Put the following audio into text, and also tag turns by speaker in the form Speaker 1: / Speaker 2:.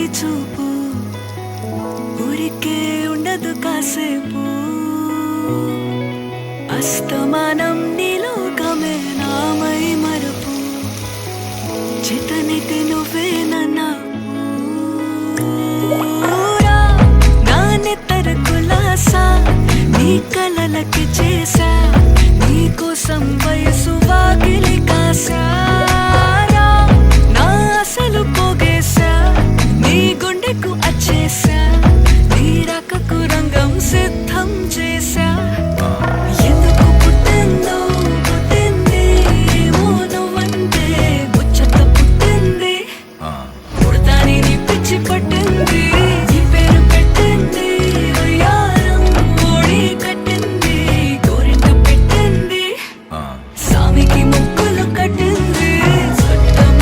Speaker 1: తొలి చూపు ఊరికే ఉండదు కాసేపు అస్తమానం నీలోకమే నామై మరపు చితనితి నువ్వే నన్నా నానెత్తర కులాసా నీ కలలకి చేసా నీ కోసం వయసు వాకిలి కాసా